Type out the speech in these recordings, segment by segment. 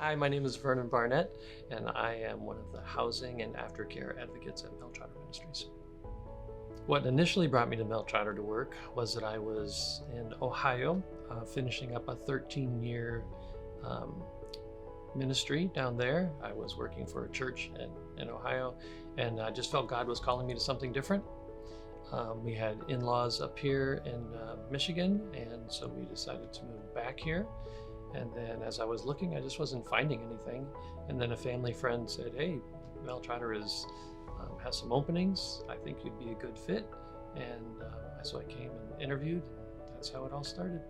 Hi, my name is Vernon Barnett, and I am one of the housing and aftercare advocates at Trotter Ministries. What initially brought me to Trotter to work was that I was in Ohio, finishing up a 13-year ministry down there. I was working for a church in Ohio, and I just felt God was calling me to something different. We had in-laws up here in Michigan, and so we decided to move back here. And then as I was looking, I just wasn't finding anything. And then a family friend said, "Hey, Trotter has some openings. I think you'd be a good fit." And so I came and interviewed, and that's how it all started.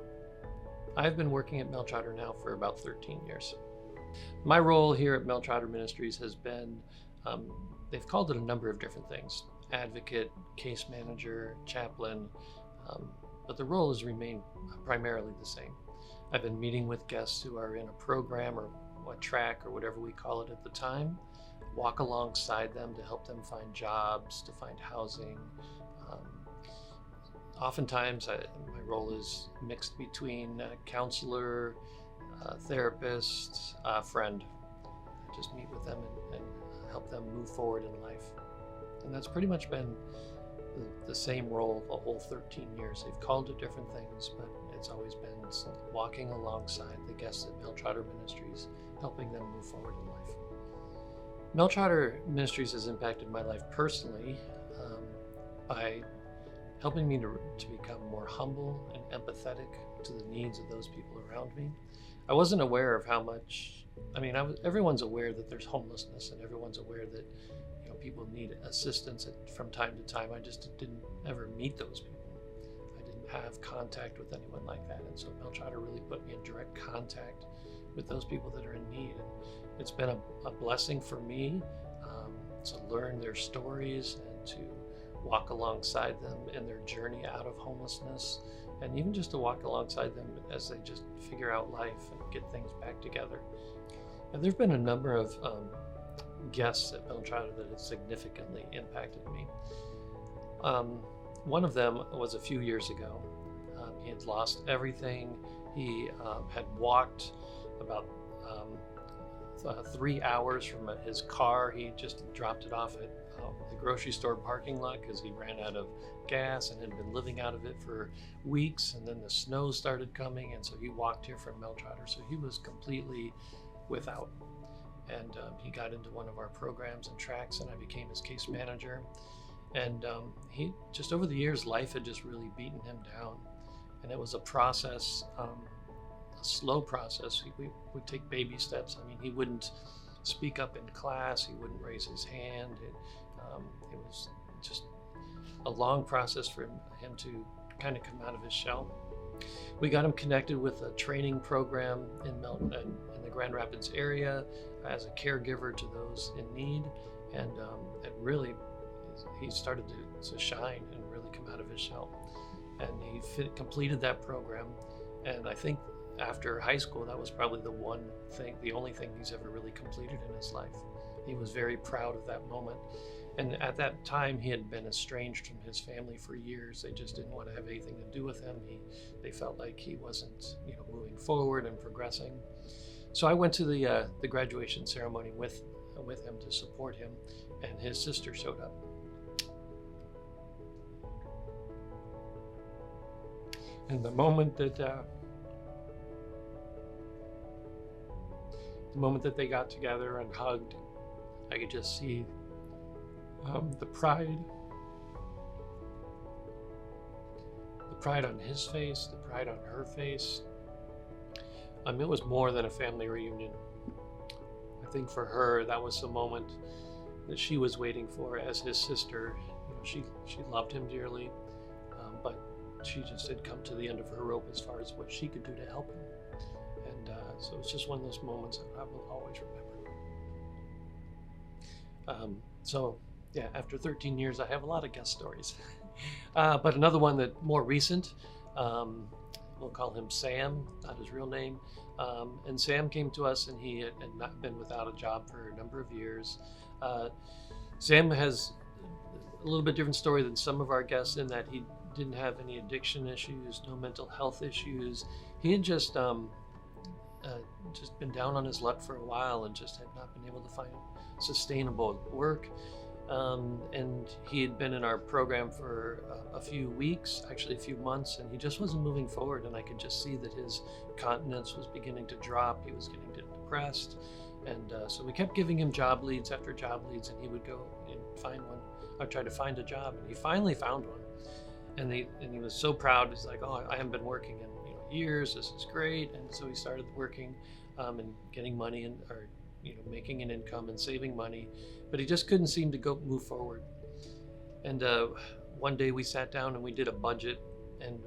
I've been working at Trotter now for about 13 years. My role here at Trotter Ministries has been, they've called it a number of different things: advocate, case manager, chaplain, but the role has remained primarily the same. I've been meeting with guests who are in a program or a track or whatever we call it at the time, walk alongside them to help them find jobs, to find housing. Oftentimes my role is mixed between counselor, therapist, friend. I just meet with them and help them move forward in life. And that's pretty much been the same role the whole 13 years. They've called it different things, but it's always been walking alongside the guests at Trotter Ministries, helping them move forward in life. Trotter Ministries has impacted my life personally by helping me to become more humble and empathetic to the needs of those people around me. I wasn't aware of how much, everyone's aware that there's homelessness, and everyone's aware that people need assistance from time to time. I just didn't ever meet those people. I didn't have contact with anyone like that. And so Trotter really put me in direct contact with those people that are in need. And it's been a blessing for me to learn their stories and to walk alongside them in their journey out of homelessness, and even just to walk alongside them as they just figure out life and get things back together. And there've been a number of guests at Trotter that have significantly impacted me. One of them was a few years ago. He had lost everything. He had walked about 3 hours from his car. He just dropped it off at the grocery store parking lot because he ran out of gas and had been living out of it for weeks. And then the snow started coming, and so he walked here from Trotter. So he was completely without. And he got into one of our programs and tracks, and I became his case manager. And he just, over the years, life had just really beaten him down. And it was a process, a slow process. We would take baby steps. He wouldn't speak up in class. He wouldn't raise his hand. It was just a long process for him to kind of come out of his shell. We got him connected with a training program in the Grand Rapids area as a caregiver to those in need, and he started to shine and really come out of his shell. And he completed that program, and I think after high school, that was probably the only thing he's ever really completed in his life. He was very proud of that moment. And at that time, he had been estranged from his family for years. They just didn't want to have anything to do with him. They felt like he wasn't, moving forward and progressing. So I went to the graduation ceremony with him to support him, and his sister showed up. And the moment that they got together and hugged, I could just see the pride on his face, the pride on her face. It was more than a family reunion. I think for her, that was the moment that she was waiting for as his sister. She loved him dearly, but she just had come to the end of her rope as far as what she could do to help him. And so it's just one of those moments that I will always remember. Yeah, after 13 years, I have a lot of guest stories. But another one that more recent, we'll call him Sam, not his real name. And Sam came to us, and he had not been without a job for a number of years. Sam has a little bit different story than some of our guests in that he didn't have any addiction issues, no mental health issues. He had just just been down on his luck for a while and just had not been able to find sustainable work. And he had been in our program for a few weeks, actually a few months, and he just wasn't moving forward. And I could just see that his countenance was beginning to drop. He was getting depressed. And so we kept giving him job leads after job leads, and he would go and find one, or try to find a job. And he finally found one. And he was so proud. He's like, "Oh, I haven't been working in years. This is great." And so he started working and getting money, and or making an income and saving money, but he just couldn't seem to move forward. And one day we sat down and we did a budget, and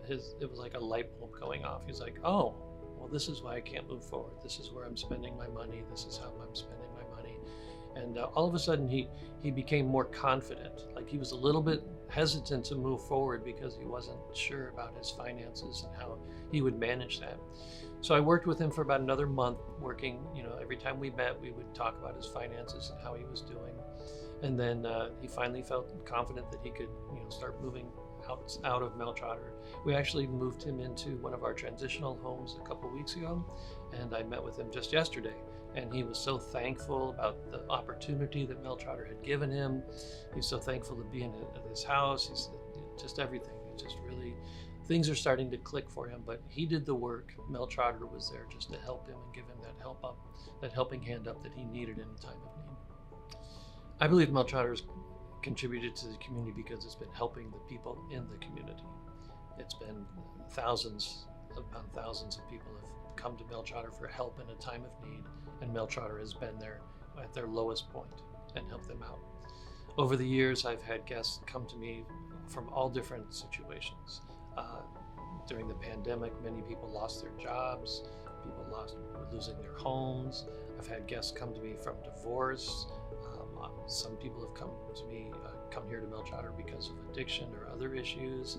it was like a light bulb going off. He's like, "Oh, well, this is why I can't move forward. This is where I'm spending my money. This is how I'm spending my money." And all of a sudden he became more confident. Like, he was a little bit hesitant to move forward because he wasn't sure about his finances and how he would manage that. So I worked with him for about another month, working, every time we met, we would talk about his finances and how he was doing. And then he finally felt confident that he could, start moving out of Meltrotter. We actually moved him into one of our transitional homes a couple weeks ago, and I met with him just yesterday. And he was so thankful about the opportunity that Meltrotter had given him. He's so thankful to be in this house. He's just everything. It's just really, things are starting to click for him. But he did the work. Meltrotter was there just to help him and give him that helping hand up that he needed in a time of need. I believe Meltrotter's contributed to the community because it's been helping the people in the community. It's been thousands upon thousands of people have come to Meltrotter for help in a time of need, and Meltrotter has been there at their lowest point and helped them out. Over the years, I've had guests come to me from all different situations. During the pandemic, many people lost their jobs, people were losing their homes. I've had guests come to me from divorce. Some people have come to me, come here to Meltrotter because of addiction or other issues.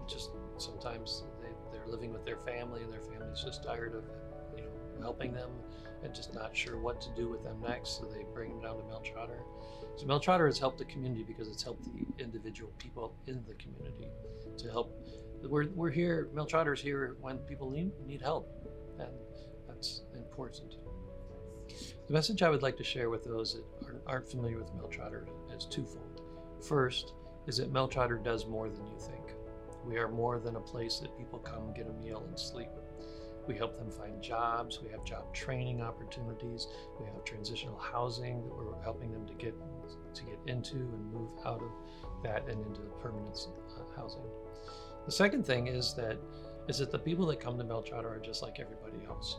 Just sometimes they're living with their family, and their family's just tired of helping them and just not sure what to do with them next, so they bring them down to Meltrotter. So Meltrotter has helped the community because it's helped the individual people in the community to help. We're here, Meltrotter's here when people need help, and that's important. The message I would like to share with those that aren't familiar with Meltrotter is twofold. First is that Meltrotter does more than you think. We are more than a place that people come, get a meal, and sleep. We help them find jobs. We have job training opportunities. We have transitional housing that we're helping them to get into and move out of that and into permanent housing. The second thing is that the people that come to Meltrotter are just like everybody else.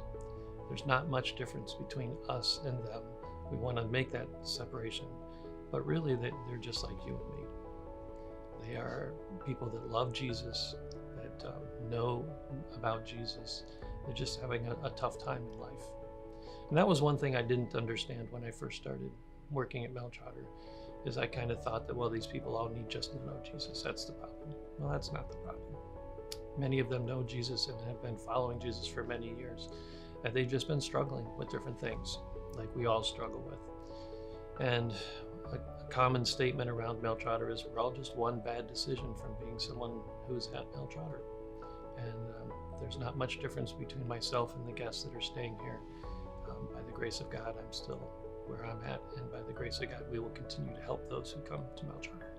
There's not much difference between us and them. We want to make that separation, but really they're just like you and me. They are people that love Jesus, that know about Jesus. They're just having a tough time in life. And that was one thing I didn't understand when I first started working at Meltrotter, is I kind of thought that, well, these people all need just to know Jesus. That's the problem. Well, that's not the problem. Many of them know Jesus and have been following Jesus for many years. And they've just been struggling with different things, like we all struggle with. And a common statement around Meltrotter is, we're all just one bad decision from being someone who's at Meltrotter. And there's not much difference between myself and the guests that are staying here. By the grace of God, I'm still where I'm at, and by the grace of God, we will continue to help those who come to Meltrotter.